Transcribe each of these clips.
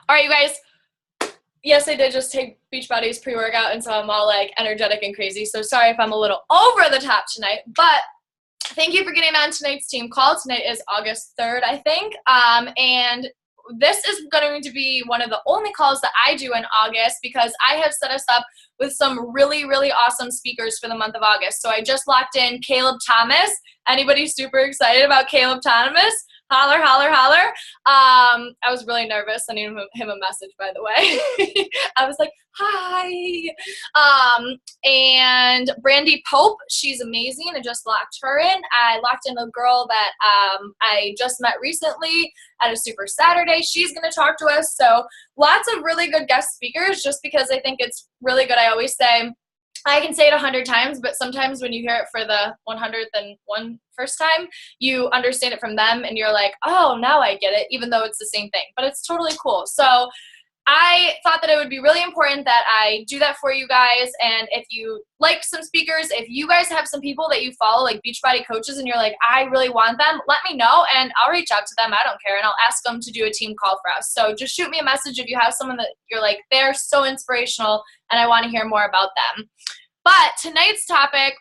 All right, you guys. Yes, I did just take Beachbody's pre-workout, and so I'm all like energetic and crazy. So sorry if I'm a little over the top tonight, but thank you for getting on tonight's team call. Tonight is August 3rd, I think, and this is going to be one of the only calls that I do in August because I have set us up with some really, really awesome speakers for the month of August. So I just locked in Caleb Thomas. Anybody super excited about Caleb Thomas? Holler, holler, holler. I was really nervous sending him a message, by the way. I was like, hi. And Brandy Pope, she's amazing. I just locked her in. I locked in a girl that I just met recently at a Super Saturday. She's going to talk to us. So lots of really good guest speakers just because I think it's really good. I always say, I can say it 100 times, but sometimes when you hear it for the 101st first time, you understand it from them and you're like, oh, now I get it, even though it's the same thing. But it's totally cool. So I thought that it would be really important that I do that for you guys. And if you like some speakers, if you guys have some people that you follow, like Beachbody coaches, and you're like, I really want them, let me know and I'll reach out to them. I don't care. And I'll ask them to do a team call for us. So just shoot me a message if you have someone that you're like, they're so inspirational and I want to hear more about them. But tonight's topic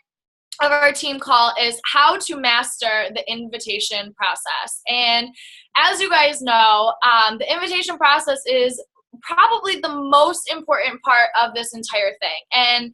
of our team call is how to master the invitation process. And as you guys know, the invitation process is probably the most important part of this entire thing. And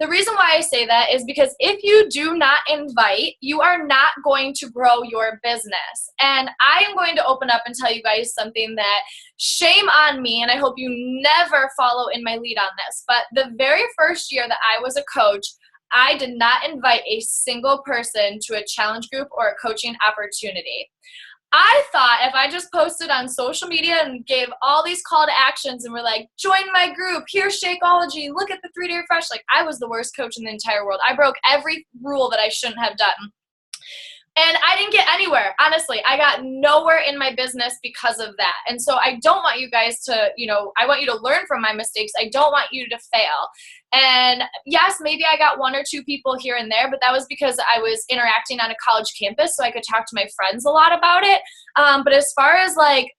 the reason why I say that is because if you do not invite, you are not going to grow your business. And I am going to open up and tell you guys something that shame on me, and I hope you never follow in my lead on this. But the very first year that I was a coach, I did not invite a single person to a challenge group or a coaching opportunity. I thought if I just posted on social media and gave all these call to actions and were like, join my group, here's Shakeology, look at the 3-day refresh, like I was the worst coach in the entire world. I broke every rule that I shouldn't have done. And I didn't get anywhere. Honestly, I got nowhere in my business because of that. And so I don't want you guys to, I want you to learn from my mistakes. I don't want you to fail. And yes, maybe I got 1 or 2 people here and there, but that was because I was interacting on a college campus, so I could talk to my friends a lot about it. But as far as like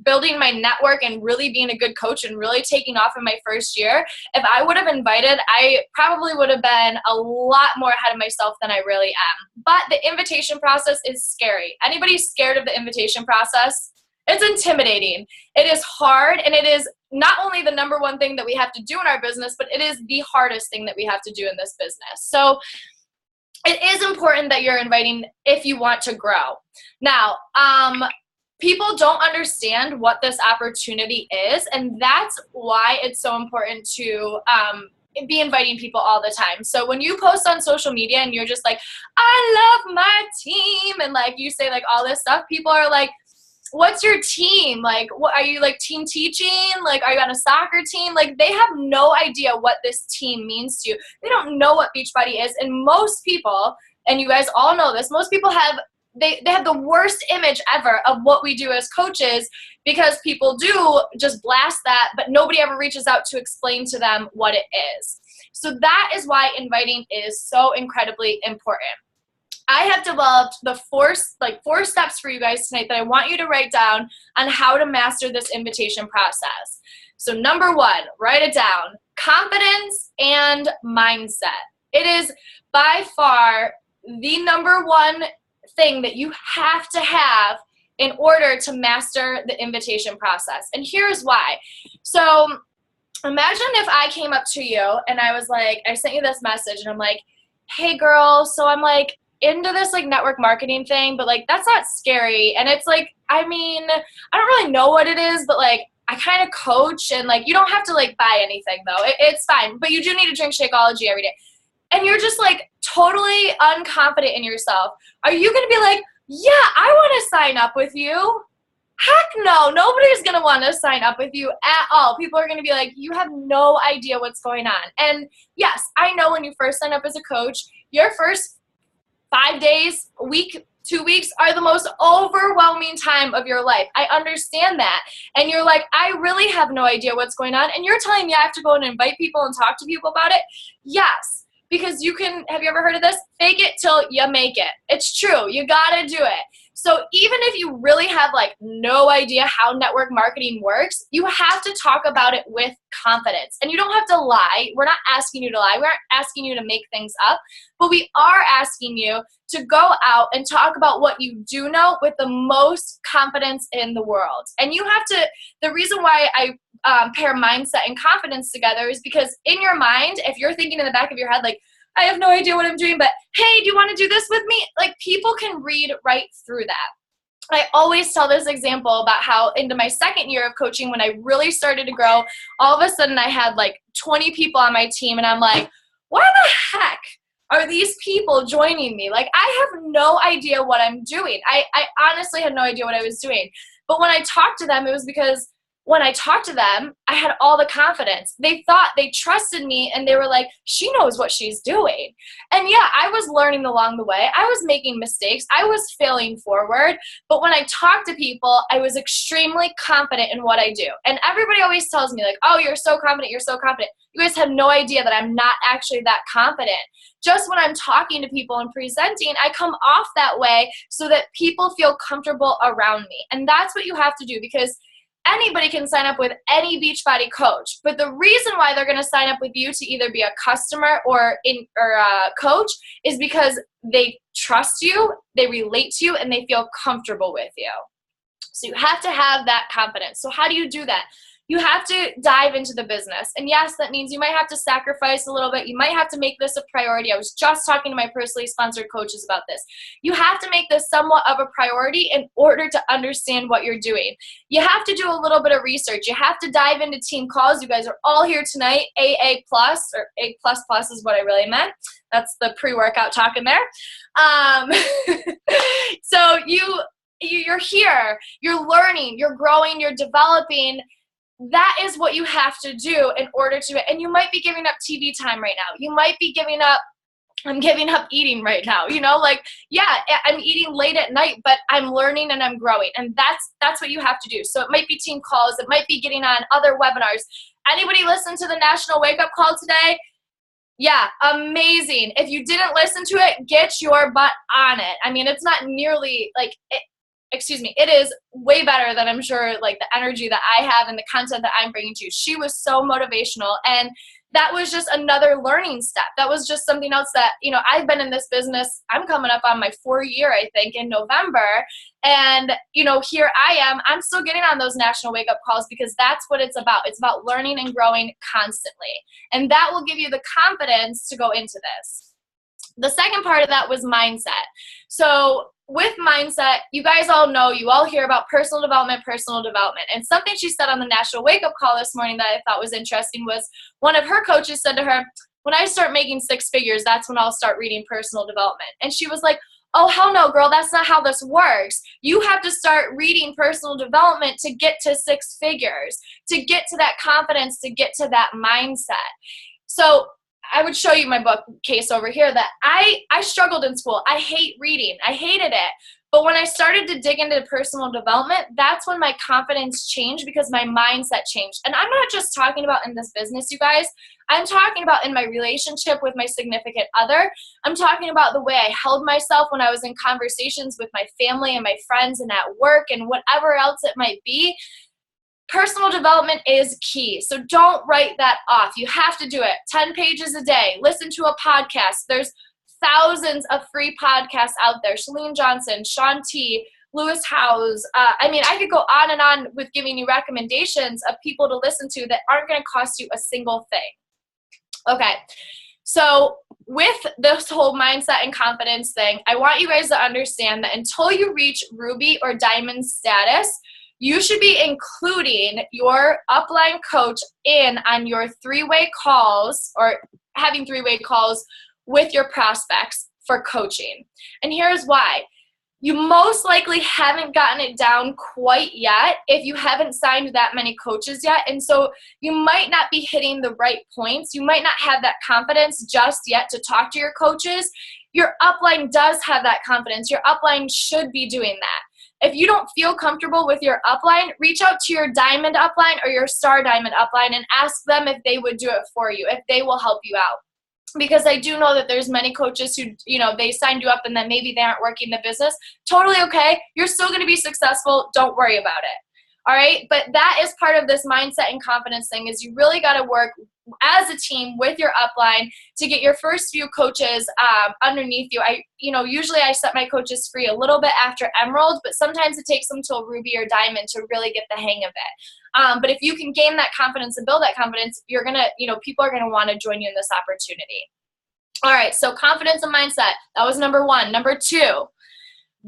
building my network and really being a good coach and really taking off in my first year, if I would have invited, I probably would have been a lot more ahead of myself than I really am. But the invitation process is scary. Anybody scared of the invitation process? It's intimidating. It is hard, and it is not only the number one thing that we have to do in our business, but it is the hardest thing that we have to do in this business. So it is important that you're inviting if you want to grow. Now, people don't understand what this opportunity is, and that's why it's so important to be inviting people all the time. So when you post on social media and you're just like, I love my team, and like you say like all this stuff, people are like, what's your team? Like, what are you, like team teaching? Like, are you on a soccer team? Like, they have no idea what this team means to you. They don't know what Beachbody is. And most people, and you guys all know this, most people have they have the worst image ever of what we do as coaches because people do just blast that, but nobody ever reaches out to explain to them what it is. So that is why inviting is so incredibly important. I have developed the 4 steps for you guys tonight that I want you to write down on how to master this invitation process. So number 1, write it down, confidence and mindset. It is by far the number 1 thing that you have to have in order to master the invitation process. And here's why. So imagine if I came up to you and I was like, I sent you this message and I'm like, hey girl, so I'm like into this like network marketing thing, but like that's not scary. And it's like, I mean, I don't really know what it is, but like I kind of coach, and like you don't have to like buy anything though. It's fine, but you do need to drink Shakeology every day. And you're just like totally unconfident in yourself. Are you going to be like, yeah, I want to sign up with you? Heck no, nobody's going to want to sign up with you at all. People are going to be like, you have no idea what's going on. And yes, I know when you first sign up as a coach, your first 5 days, a week, 2 weeks are the most overwhelming time of your life. I understand that. And you're like, I really have no idea what's going on. And you're telling me I have to go and invite people and talk to people about it? Yes. because have you ever heard of this? Fake it till you make it. It's true. You gotta do it. So even if you really have like no idea how network marketing works, you have to talk about it with confidence. And you don't have to lie. We're not asking you to lie. We aren't asking you to make things up, but we are asking you to go out and talk about what you do know with the most confidence in the world. And you have to, the reason why I pair mindset and confidence together is because in your mind, if you're thinking in the back of your head, like, I have no idea what I'm doing, but hey, do you want to do this with me? Like, people can read right through that. I always tell this example about how into my second year of coaching, when I really started to grow, all of a sudden I had like 20 people on my team, and I'm like, why the heck are these people joining me? Like, I have no idea what I'm doing. I honestly had no idea what I was doing. But when I talked to them, it was because when I talked to them, I had all the confidence. They thought, they trusted me, and they were like, she knows what she's doing. And yeah, I was learning along the way. I was making mistakes. I was failing forward. But when I talked to people, I was extremely confident in what I do. And everybody always tells me like, oh, you're so confident. You're so confident. You guys have no idea that I'm not actually that confident. Just when I'm talking to people and presenting, I come off that way so that people feel comfortable around me. And that's what you have to do, because anybody can sign up with any Beachbody coach, but the reason why they're going to sign up with you to either be a customer or a coach is because they trust you, they relate to you, and they feel comfortable with you. So you have to have that confidence. So how do you do that? You have to dive into the business. And yes, that means you might have to sacrifice a little bit. You might have to make this a priority. I was just talking to my personally sponsored coaches about this. You have to make this somewhat of a priority in order to understand what you're doing. You have to do a little bit of research. You have to dive into team calls. You guys are all here tonight. AA plus, or A++ is what I really meant. That's the pre-workout talking there. So you're here, you're learning, you're growing, you're developing. That is what you have to do in order to, and you might be giving up TV time right now. You might be giving up, I'm giving up eating right now, like, yeah, I'm eating late at night, but I'm learning and I'm growing. And that's what you have to do. So it might be team calls. It might be getting on other webinars. Anybody listen to the National Wake Up Call today? Yeah, amazing. If you didn't listen to it, get your butt on it. I mean, it's not nearly like it is way better than I'm sure like the energy that I have and the content that I'm bringing to you. She was so motivational, and that was just another learning step. That was just something else that, I've been in this business. I'm coming up on my 4th year, I think, in November. And, here I am. I'm still getting on those national wake up calls because that's what it's about. It's about learning and growing constantly. And that will give you the confidence to go into this. The second part of that was mindset. So with mindset, you guys all know, you all hear about personal development. And something she said on the National Wake Up Call this morning that I thought was interesting was one of her coaches said to her, when I start making 6 figures, that's when I'll start reading personal development. And she was like, oh, hell no, girl, that's not how this works. You have to start reading personal development to get to 6 figures, to get to that confidence, to get to that mindset. So I would show you my bookcase over here that I struggled in school. I hate reading. I hated it. But when I started to dig into personal development, that's when my confidence changed because my mindset changed. And I'm not just talking about in this business, you guys. I'm talking about in my relationship with my significant other. I'm talking about the way I held myself when I was in conversations with my family and my friends and at work and whatever else it might be. Personal development is key. So don't write that off. You have to do it. 10 pages a day. Listen to a podcast. There's thousands of free podcasts out there. Chalene Johnson, Shaun T, Lewis Howes. I could go on and on with giving you recommendations of people to listen to that aren't going to cost you a single thing. Okay. So with this whole mindset and confidence thing, I want you guys to understand that until you reach Ruby or Diamond status, you should be including your upline coach in on your 3-way calls or having 3-way calls with your prospects for coaching. And here's why. You most likely haven't gotten it down quite yet if you haven't signed that many coaches yet. And so you might not be hitting the right points. You might not have that confidence just yet to talk to your coaches. Your upline does have that confidence. Your upline should be doing that. If you don't feel comfortable with your upline, reach out to your diamond upline or your star diamond upline and ask them if they would do it for you, if they will help you out. because I do know that there's many coaches who, they signed you up and then maybe they aren't working the business. Totally okay. You're still going to be successful. Don't worry about it. All right. But that is part of this mindset and confidence thing, is you really got to work as a team with your upline to get your first few coaches underneath you. Usually I set my coaches free a little bit after Emerald, but sometimes it takes them till Ruby or Diamond to really get the hang of it. But if you can gain that confidence and build that confidence, you're going to, people are going to want to join you in this opportunity. All right. So confidence and mindset, that was number 1. Number 2,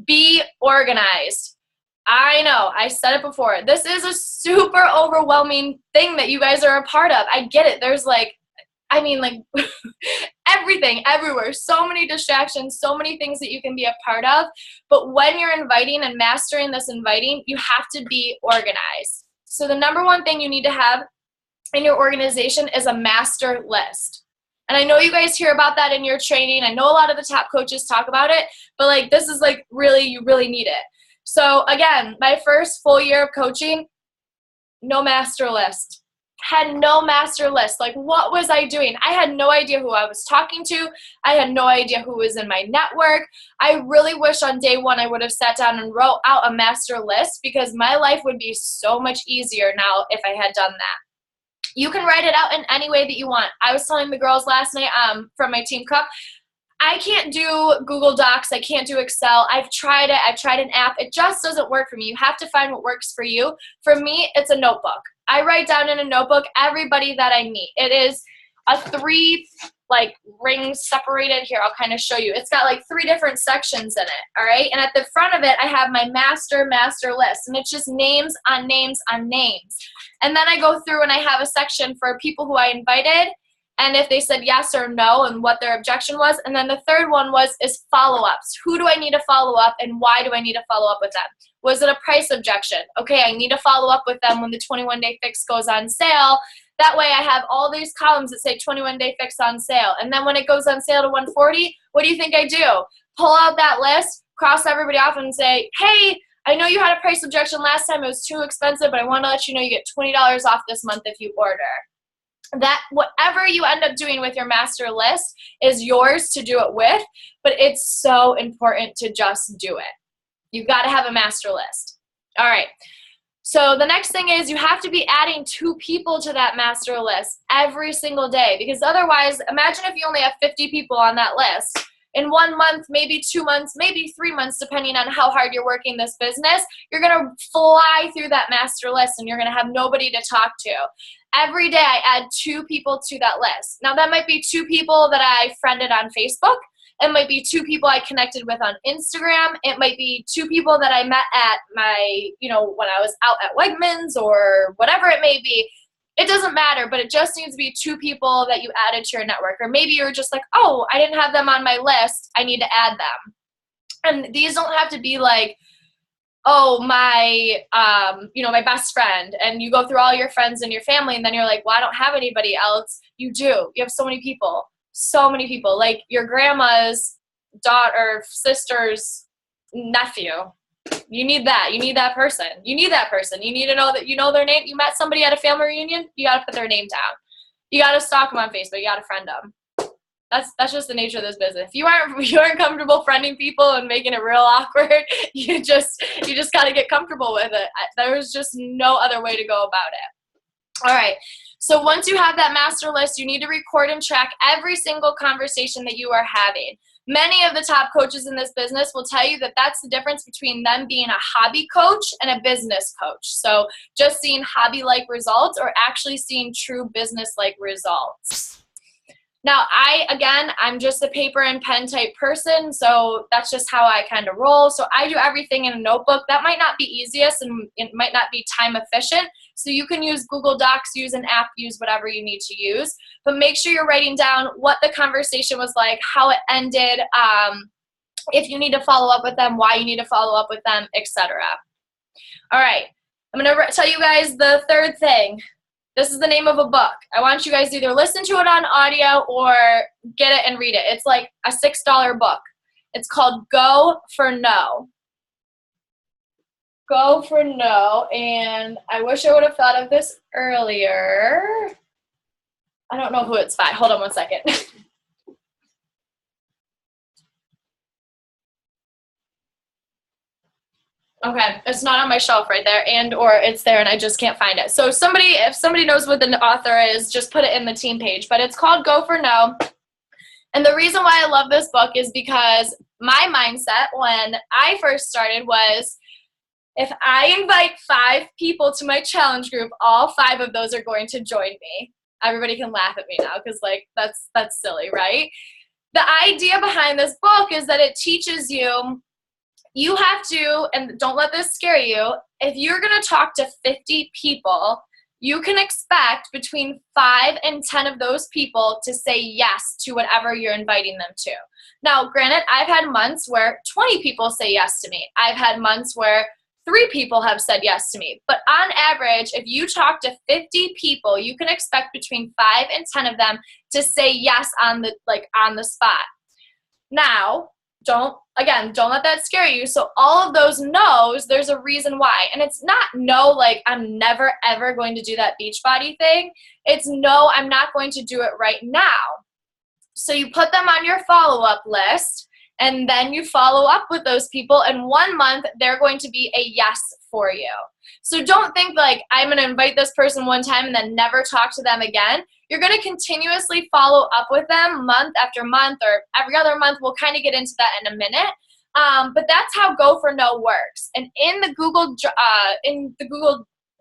be organized. I know, I said it before. This is a super overwhelming thing that you guys are a part of. I get it. There's everything, everywhere. So many distractions, so many things that you can be a part of. But when you're inviting and mastering this inviting, you have to be organized. So the number 1 thing you need to have in your organization is a master list. And I know you guys hear about that in your training. I know a lot of the top coaches talk about it, but this is really, you really need it. So again, my first full year of coaching, no master list. Had no master list. What was I doing? I had no idea who I was talking to. I had no idea who was in my network. I really wish on day 1 I would have sat down and wrote out a master list, because my life would be so much easier now if I had done that. You can write it out in any way that you want. I was telling the girls last night from my team cup, I can't do Google Docs. I can't do Excel. I've tried it. I've tried an app. It just doesn't work for me. You have to find what works for you. For me, it's a notebook. I write down in a notebook everybody that I meet. It is a 3 rings separated. Here, I'll kind of show you. It's got 3 different sections in it, all right? And at the front of it, I have my master list, and it's just names on names on names. And then I go through and I have a section for people who I invited, and if they said yes or no and what their objection was. And then the third one is follow-ups. Who do I need to follow up, and why do I need to follow up with them? Was it a price objection? Okay, I need to follow up with them when the 21-day fix goes on sale. That way I have all these columns that say 21-day fix on sale. And then when it goes on sale to $140, what do you think I do? Pull out that list, cross everybody off, and say, hey, I know you had a price objection last time. It was too expensive, but I want to let you know you get $20 off this month if you order. That whatever you end up doing with your master list is yours to do it with, but it's so important to just do it. You've got to have a master list. All right. So the next thing is you have to be adding 2 people to that master list every single day, because otherwise, imagine if you only have 50 people on that list. In 1 month, maybe 2 months, maybe 3 months, depending on how hard you're working this business, you're going to fly through that master list and you're going to have nobody to talk to. Every day I add 2 people to that list. Now that might be 2 people that I friended on Facebook. It might be 2 people I connected with on Instagram. It might be 2 people that I met at my, when I was out at Wegmans or whatever it may be. It doesn't matter, but it just needs to be 2 people that you added to your network. Or maybe you're just like, oh, I didn't have them on my list. I need to add them. And these don't have to be my best friend. And you go through all your friends and your family, and then you're like, well, I don't have anybody else. You do. You have so many people. So many people. Like your grandma's daughter, sister's nephew. You need that. You need that person. You need that person. You need to know that you know their name. You met somebody at a family reunion, you got to put their name down. You got to stalk them on Facebook. You got to friend them. That's just the nature of this business. If you aren't comfortable friending people and making it real awkward, you just got to get comfortable with it. There's just no other way to go about it. All right. So once you have that master list, you need to record and track every single conversation that you are having. Many of the top coaches in this business will tell you that that's the difference between them being a hobby coach and a business coach. So just seeing hobby-like results or actually seeing true business-like results. Now, I'm just a paper and pen type person, so that's just how I kind of roll. So I do everything in a notebook. That might not be easiest, and it might not be time efficient. So you can use Google Docs, use an app, use whatever you need to use. But make sure you're writing down what the conversation was like, how it ended, if you need to follow up with them, why you need to follow up with them, etc. All right, I'm going to tell you guys the third thing. This is the name of a book. I want you guys to either listen to it on audio or get it and read it. It's like a $6 book. It's called Go for No. Go for No. And I wish I would have thought of this earlier. I don't know who it's by. Hold on one second. Okay, it's not on my shelf right there, and or it's there and I just can't find it. So if somebody knows what the author is, just put it in the team page. But it's called Go for No. And the reason why I love this book is because my mindset when I first started was, if I invite 5 people to my challenge group, all 5 of those are going to join me. Everybody can laugh at me now because like that's silly, right? The idea behind this book is that it teaches you have to, and don't let this scare you, if you're going to talk to 50 people, you can expect between 5 and 10 of those people to say yes to whatever you're inviting them to. Now, granted, I've had months where 20 people say yes to me. I've had months where 3 people have said yes to me. But on average, if you talk to 50 people, you can expect between 5 and 10 of them to say yes on the spot. Now, don't let that scare you. So all of those no's, there's a reason why. And it's not no, like I'm never ever going to do that beach body thing. It's no, I'm not going to do it right now. So you put them on your follow-up list, and then you follow up with those people, and 1 month they're going to be a yes for you. So don't think like I'm going to invite this person one time and then never talk to them again. You're going to continuously follow up with them month after month or every other month. We'll kind of get into that in a minute. But that's how Go for No works. And in the Google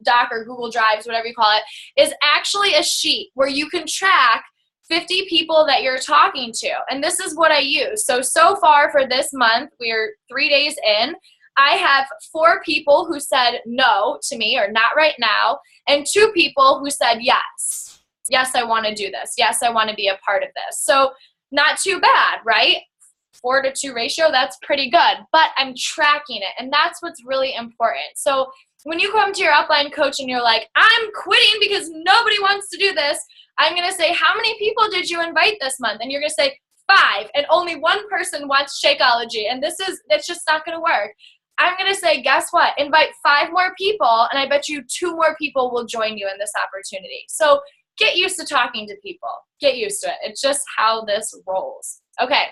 Doc or Google Drives, whatever you call it, is actually a sheet where you can track 50 people that you're talking to. And this is what I use. So far for this month, we're 3 days in. I have 4 people who said no to me or not right now, and 2 people who said yes. Yes, I want to do this. Yes, I want to be a part of this. So not too bad, right? 4-to-2 ratio, that's pretty good. But I'm tracking it, and that's what's really important. So when you come to your upline coach and you're like, I'm quitting because nobody wants to do this, I'm going to say, how many people did you invite this month? And you're going to say 5, and only 1 person wants Shakeology, and it's just not going to work. I'm going to say, guess what? Invite 5 more people, and I bet you 2 more people will join you in this opportunity. So get used to talking to people. Get used to it. It's just how this rolls. Okay.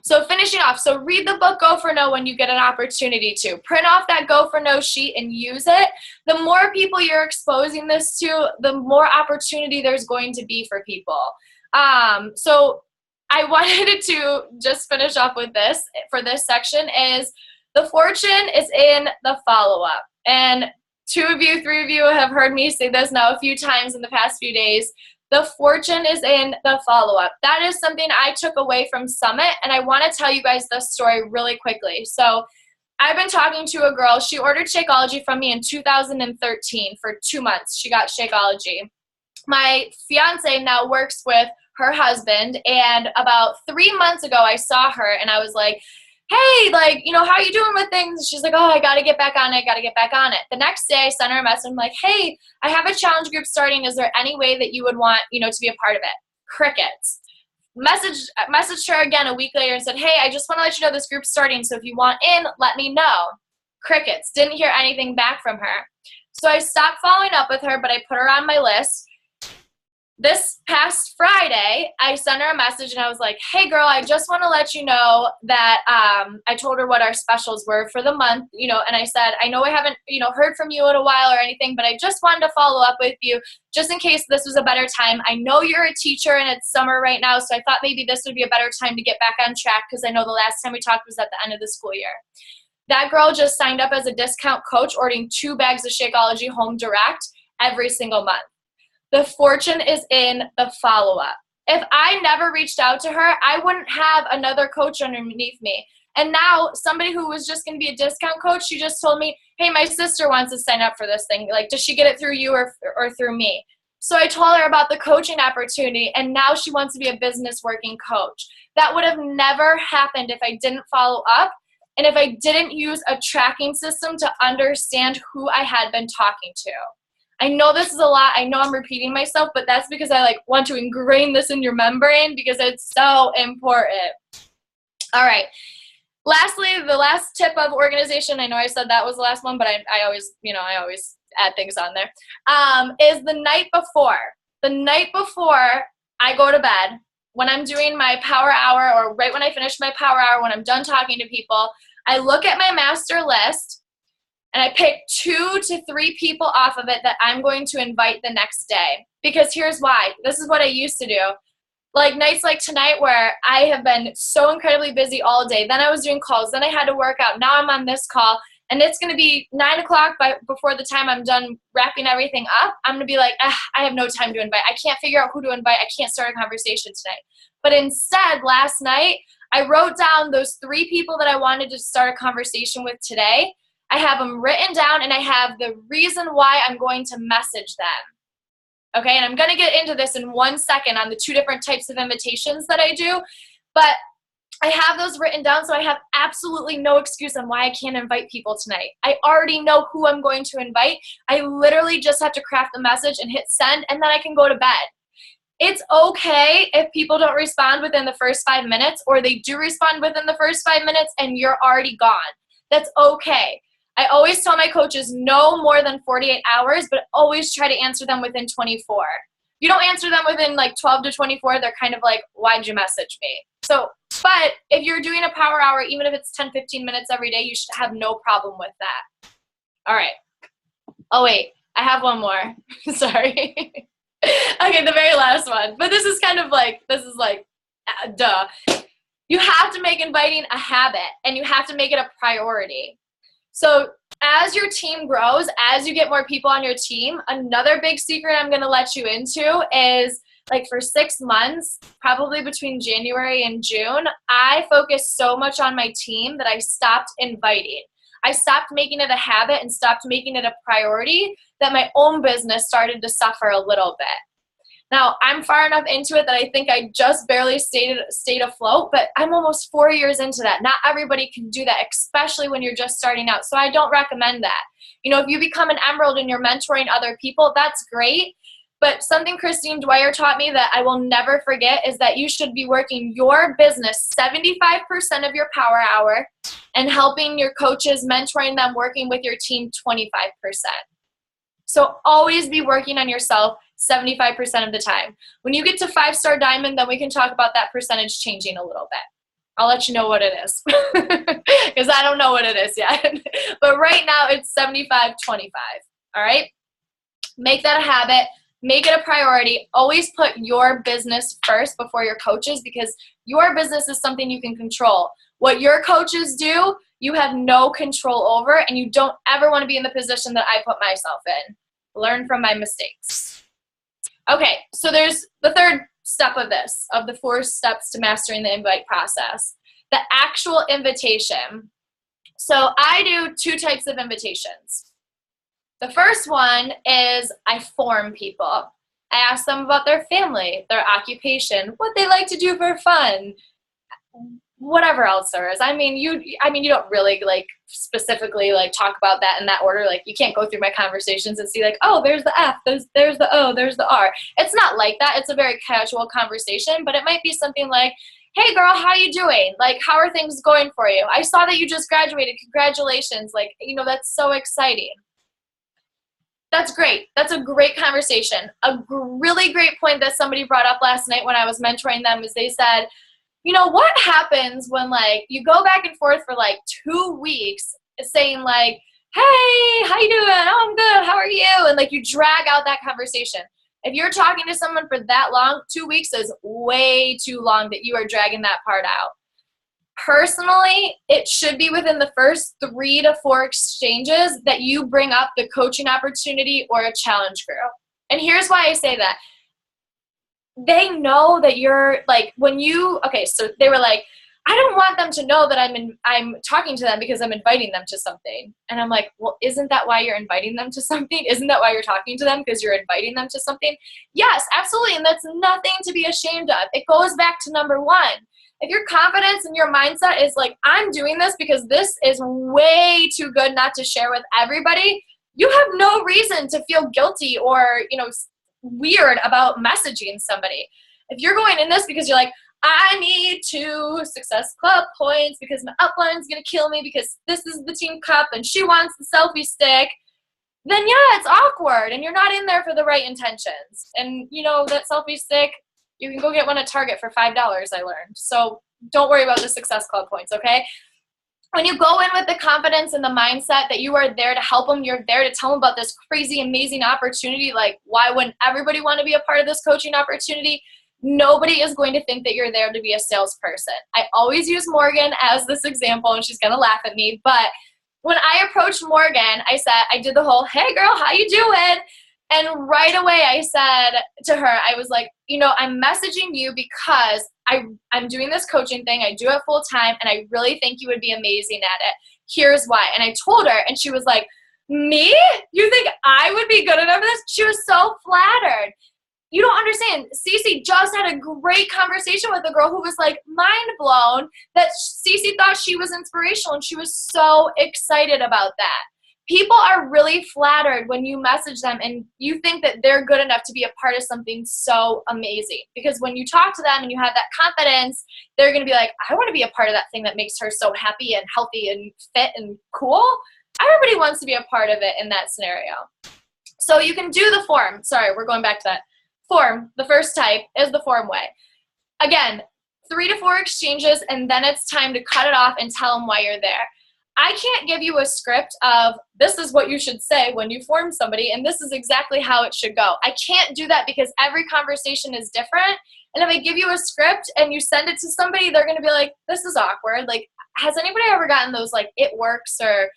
So finishing off, so read the book Go for No when you get an opportunity to. Print off that Go for No sheet and use it. The more people you're exposing this to, the more opportunity there's going to be for people. So I wanted to just finish off with this for this section is the fortune is in the follow-up. And 2 of you, 3 of you have heard me say this now a few times in the past few days. The fortune is in the follow-up. That is something I took away from Summit, and I want to tell you guys this story really quickly. So I've been talking to a girl. She ordered Shakeology from me in 2013 for 2 months. She got Shakeology. My fiance now works with her husband, and about 3 months ago, I saw her, and I was like, hey, like, how are you doing with things? She's like, oh, I got to get back on it. The next day I sent her a message. I'm like, hey, I have a challenge group starting. Is there any way that you would want, to be a part of it? Crickets. Messaged her again a week later and said, hey, I just want to let you know this group's starting. So if you want in, let me know. Crickets. Didn't hear anything back from her. So I stopped following up with her, but I put her on my list. This past Friday, I sent her a message and I was like, hey girl, I just want to let you know that I told her what our specials were for the month, and I said, I know I haven't, heard from you in a while or anything, but I just wanted to follow up with you just in case this was a better time. I know you're a teacher and it's summer right now, so I thought maybe this would be a better time to get back on track because I know the last time we talked was at the end of the school year. That girl just signed up as a discount coach, ordering 2 bags of Shakeology home direct every single month. The fortune is in the follow-up. If I never reached out to her, I wouldn't have another coach underneath me. And now somebody who was just going to be a discount coach, she just told me, hey, my sister wants to sign up for this thing. Like, does she get it through you or through me? So I told her about the coaching opportunity, and now she wants to be a business working coach. That would have never happened if I didn't follow up and if I didn't use a tracking system to understand who I had been talking to. I know this is a lot. I know I'm repeating myself, but that's because I want to ingrain this in your membrane because it's so important. All right. Lastly, the last tip of organization, I know I said that was the last one, but I always add things on there, is the night before. The night before I go to bed, when I'm doing my power hour or right when I finish my power hour, when I'm done talking to people, I look at my master list and I pick 2 to 3 people off of it that I'm going to invite the next day. Because here's why. This is what I used to do. Like nights like tonight where I have been so incredibly busy all day. Then I was doing calls. Then I had to work out. Now I'm on this call. And it's going to be 9 o'clock before the time I'm done wrapping everything up. I'm going to be like, I have no time to invite. I can't figure out who to invite. I can't start a conversation tonight. But instead, last night, I wrote down those 3 people that I wanted to start a conversation with today. I have them written down, and I have the reason why I'm going to message them. Okay, and I'm going to get into this in 1 second on the 2 different types of invitations that I do. But I have those written down, so I have absolutely no excuse on why I can't invite people tonight. I already know who I'm going to invite. I literally just have to craft the message and hit send, and then I can go to bed. It's okay if people don't respond within the first 5 minutes, or they do respond within the first 5 minutes and you're already gone. That's okay. I always tell my coaches no more than 48 hours, but always try to answer them within 24. If you don't answer them within like 12 to 24, they're kind of like, why'd you message me? So, but if you're doing a power hour, even if it's 10, 15 minutes every day, you should have no problem with that. All right. Oh, wait. I have one more. Sorry. Okay, the very last one. But this is duh. You have to make inviting a habit, and you have to make it a priority. So as your team grows, as you get more people on your team, another big secret I'm going to let you into is, like, for 6 months, probably between January and June, I focused so much on my team that I stopped inviting. I stopped making it a habit and stopped making it a priority that my own business started to suffer a little bit. Now, I'm far enough into it that I think I just barely stayed afloat, but I'm almost 4 years into that. Not everybody can do that, especially when you're just starting out. So I don't recommend that. You know, if you become an emerald and you're mentoring other people, that's great. But something Christine Dwyer taught me that I will never forget is that you should be working your business 75% of your power hour and helping your coaches, mentoring them, working with your team 25%. So always be working on yourself 75% of the time. When you get to 5-star diamond, then we can talk about that percentage changing a little bit. I'll let you know what it is because I don't know what it is yet. But right now it's 75-25. All right? Make that a habit. Make it a priority. Always put your business first before your coaches, because your business is something you can control. What your coaches do, you have no control over, and you don't ever want to be in the position that I put myself in. Learn from my mistakes. Okay, so there's the third step of this, of the 4 steps to mastering the invite process, the actual invitation. So I do 2 types of invitations. The first one is I form people. I ask them about their family, their occupation, what they like to do for fun, whatever else there is. I mean, you don't really like specifically like talk about that in that order. Like, you can't go through my conversations and see like, oh, there's the F, there's the O, there's the R. It's not like that. It's a very casual conversation, but it might be something like, hey girl, how you doing? Like, how are things going for you? I saw that you just graduated. Congratulations. Like, you know, that's so exciting. That's great. That's a great conversation. A really great point that somebody brought up last night when I was mentoring them is they said, you know, what happens when, like, you go back and forth for, like, 2 weeks saying, like, hey, how you doing? Oh, I'm good. How are you? And, like, you drag out that conversation. If you're talking to someone for that long, 2 weeks is way too long that you are dragging that part out. Personally, it should be within the first 3 to 4 exchanges that you bring up the coaching opportunity or a challenge group. And here's why I say that. They know that you're like, so they were like, I don't want them to know that I'm talking to them because I'm inviting them to something. And I'm like, well, isn't that why you're inviting them to something? Isn't that why you're talking to them? Because you're inviting them to something? Yes, absolutely. And that's nothing to be ashamed of. It goes back to number 1. If your confidence and your mindset is like, I'm doing this because this is way too good not to share with everybody, you have no reason to feel guilty or, you know, weird about messaging somebody. If you're going in this because you're like, I need 2 Success Club points because my upline's going to kill me because this is the team cup and she wants the selfie stick, then yeah, it's awkward and you're not in there for the right intentions. And, you know, that selfie stick, you can go get one at Target for $5, I learned. So don't worry about the Success Club points, okay? when you go in with the confidence and the mindset that you are there to help them, you're there to tell them about this crazy, amazing opportunity, like why wouldn't everybody want to be a part of this coaching opportunity? Nobody is going to think that you're there to be a salesperson. I always use Morgan as this example, and she's going to laugh at me, but when I approached Morgan, I did the whole, hey girl, how you doing? And right away I said to her, I was like, I'm messaging you because I'm doing this coaching thing. I do it full time, and I really think you would be amazing at it. Here's why. And I told her, and she was like, me? You think I would be good enough for this? She was so flattered. You don't understand. Cece just had a great conversation with a girl who was like mind blown that Cece thought she was inspirational, and she was so excited about that. People are really flattered when you message them and you think that they're good enough to be a part of something so amazing. Because when you talk to them and you have that confidence, they're going to be like, I want to be a part of that thing that makes her so happy and healthy and fit and cool. Everybody wants to be a part of it in that scenario. So you can do the form. Sorry, we're going back to that. Form, the first type, is the form way. Again, 3 to 4 exchanges, and then it's time to cut it off and tell them why you're there. I can't give you a script of this is what you should say when you form somebody, and this is exactly how it should go. I can't do that because every conversation is different. And if I give you a script and you send it to somebody, they're going to be like, this is awkward. Like, has anybody ever gotten those like It Works or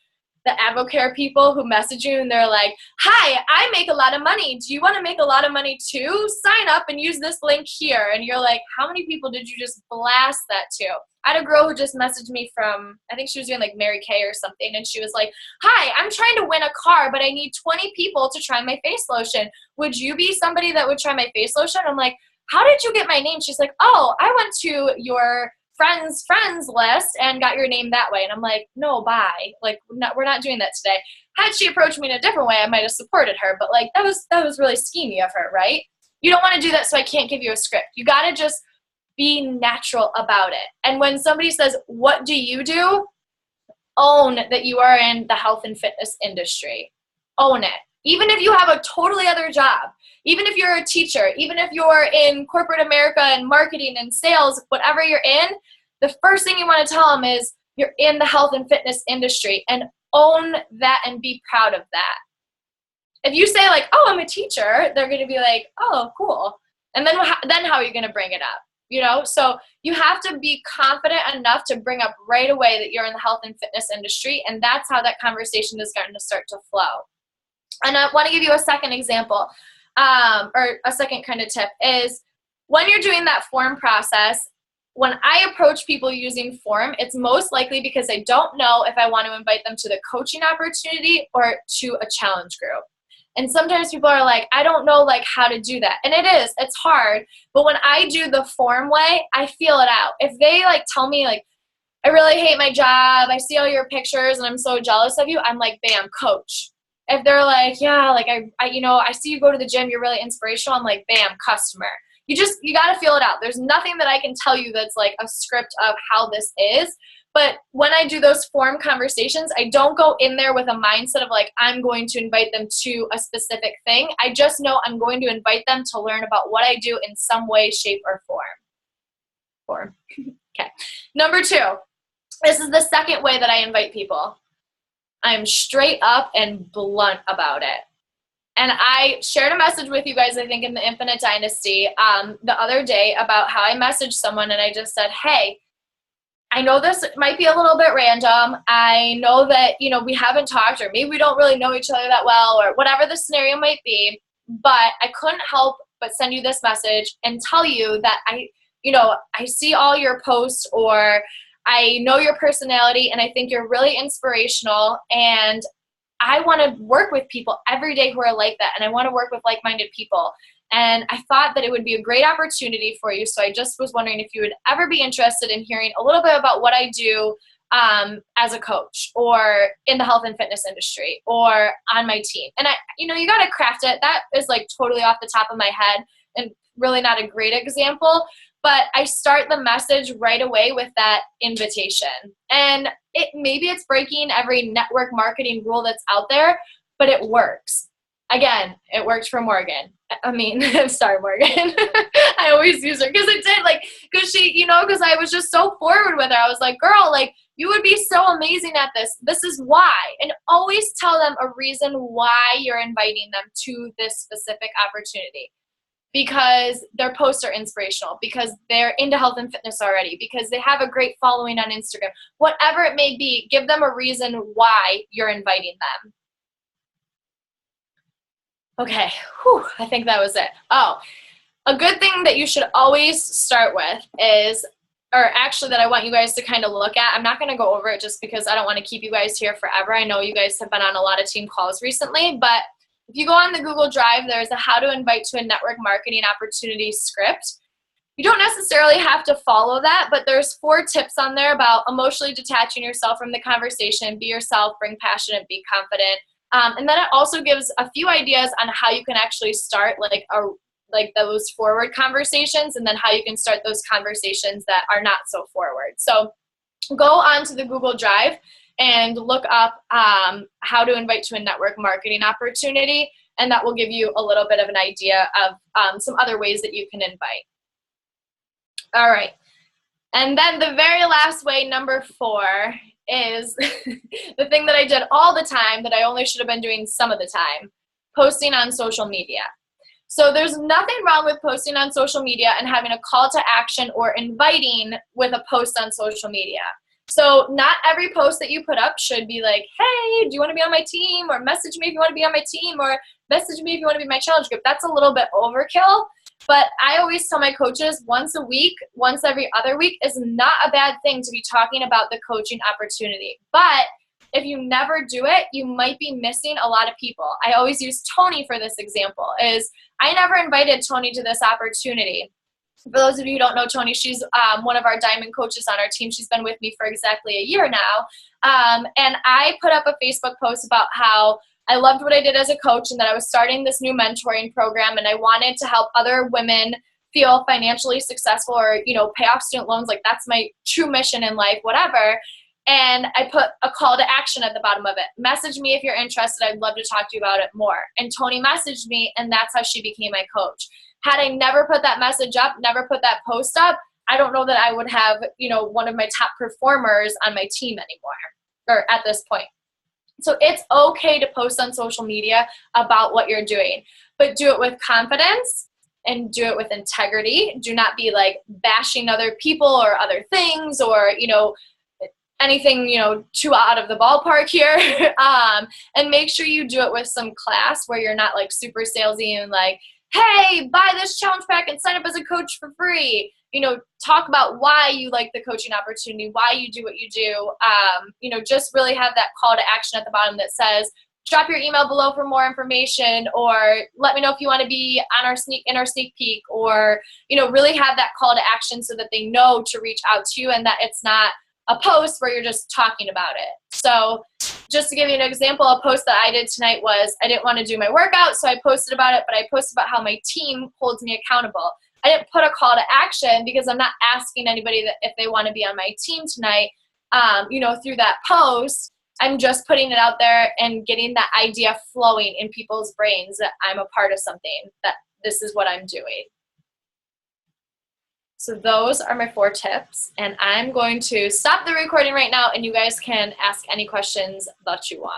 the Advocare people who message you and they're like, hi, I make a lot of money. Do you want to make a lot of money too? Sign up and use this link here. And you're like, how many people did you just blast that to? I had a girl who just messaged me from, I think she was doing like Mary Kay or something. And she was like, hi, I'm trying to win a car, but I need 20 people to try my face lotion. Would you be somebody that would try my face lotion? I'm like, how did you get my name? She's like, oh, I went to your friends list and got your name that way. And I'm like, no, bye. Like, we're not doing that today. Had she approached me in a different way, I might have supported her, but like that was really schemy of her, right? You don't want to do that, so I can't give you a script. You got to just be natural about it. And when somebody says, what do you do? Own that you are in the health and fitness industry. Own it. Even if you have a totally other job, even if you're a teacher, even if you're in corporate America and marketing and sales, whatever you're in, the first thing you want to tell them is you're in the health and fitness industry, and own that and be proud of that. If you say like, oh, I'm a teacher, they're going to be like, oh, cool. And then how are you going to bring it up? So you have to be confident enough to bring up right away that you're in the health and fitness industry, and that's how that conversation is going to start to flow. And I want to give you a second example, or a second kind of tip is when you're doing that form process, when I approach people using form, it's most likely because I don't know if I want to invite them to the coaching opportunity or to a challenge group. And sometimes people are like, I don't know like how to do that. And it's hard. But when I do the form way, I feel it out. If they like tell me like, I really hate my job, I see all your pictures and I'm so jealous of you, I'm like, bam, coach. If they're like, yeah, like I see you go to the gym, you're really inspirational, I'm like, bam, customer. You got to feel it out. There's nothing that I can tell you that's like a script of how this is. But when I do those form conversations, I don't go in there with a mindset of like, I'm going to invite them to a specific thing. I just know I'm going to invite them to learn about what I do in some way, shape, or form. Okay. Number 2, this is the second way that I invite people. I'm straight up and blunt about it. And I shared a message with you guys, I think in the Infinite Dynasty, the other day about how I messaged someone and I just said, hey, I know this might be a little bit random. I know that, we haven't talked or maybe we don't really know each other that well or whatever the scenario might be, but I couldn't help but send you this message and tell you that I see all your posts or I know your personality and I think you're really inspirational and I want to work with people every day who are like that, and I want to work with like-minded people. And I thought that it would be a great opportunity for you, so I just was wondering if you would ever be interested in hearing a little bit about what I do as a coach or in the health and fitness industry or on my team. And you got to craft it. That is like totally off the top of my head and really not a great example. But I start the message right away with that invitation. And maybe it's breaking every network marketing rule that's out there, but it works. Again, it worked for Morgan. Sorry, Morgan. I always use her because it did, because she, because I was just so forward with her. I was like, girl, You would be so amazing at this. This is why. And always tell them a reason why you're inviting them to this specific opportunity. Because their posts are inspirational, because they're into health and fitness already, because they have a great following on Instagram. Whatever it may be, give them a reason why you're inviting them. Okay, whew, I think that was it. Oh, a good thing that you should always start with is, or actually that I want you guys to kind of look at, I'm not going to go over it just because I don't want to keep you guys here forever. I know you guys have been on a lot of team calls recently, but if you go on the Google Drive, there's a how to invite to a network marketing opportunity script. You don't necessarily have to follow that, but there's 4 tips on there about emotionally detaching yourself from the conversation, be yourself, bring passion, and be confident. And then it also gives a few ideas on how you can actually start like those forward conversations, and then how you can start those conversations that are not so forward. So go onto the Google Drive and look up how to invite to a network marketing opportunity, and that will give you a little bit of an idea of some other ways that you can invite. All right, and then the very last way, number 4, is the thing that I did all the time that I only should have been doing some of the time, posting on social media. So there's nothing wrong with posting on social media and having a call to action or inviting with a post on social media. So not every post that you put up should be like, hey, do you want to be on my team? Or message me if you want to be on my team, or message me if you want to be in my challenge group. That's a little bit overkill. But I always tell my coaches once a week, once every other week is not a bad thing to be talking about the coaching opportunity. But if you never do it, you might be missing a lot of people. I always use Tony for this example, is I never invited Tony to this opportunity. For those of you who don't know Tony, she's one of our diamond coaches on our team. She's been with me for exactly a year now. And I put up a Facebook post about how I loved what I did as a coach and that I was starting this new mentoring program, and I wanted to help other women feel financially successful, or, pay off student loans. Like, that's my true mission in life, whatever. And I put a call to action at the bottom of it. Message me if you're interested. I'd love to talk to you about it more. And Tony messaged me, and that's how she became my coach. Had I never put that message up, never put that post up, I don't know that I would have, one of my top performers on my team anymore, or at this point. So it's okay to post on social media about what you're doing, but do it with confidence and do it with integrity. Do not be like bashing other people or other things, or, anything, too out of the ballpark here. And make sure you do it with some class, where you're not like super salesy and like, hey, buy this challenge pack and sign up as a coach for free. Talk about why you like the coaching opportunity, why you do what you do. Just really have that call to action at the bottom that says, drop your email below for more information, or let me know if you want to be on our sneak peek, or, really have that call to action so that they know to reach out to you, and that it's not a post where you're just talking about it. So just to give you an example, a post that I did tonight was, I didn't want to do my workout, so I posted about it, but I posted about how my team holds me accountable. I didn't put a call to action because I'm not asking anybody that if they want to be on my team tonight, through that post. I'm just putting it out there and getting that idea flowing in people's brains that I'm a part of something, that this is what I'm doing. So those are my 4 tips, and I'm going to stop the recording right now, and you guys can ask any questions that you want.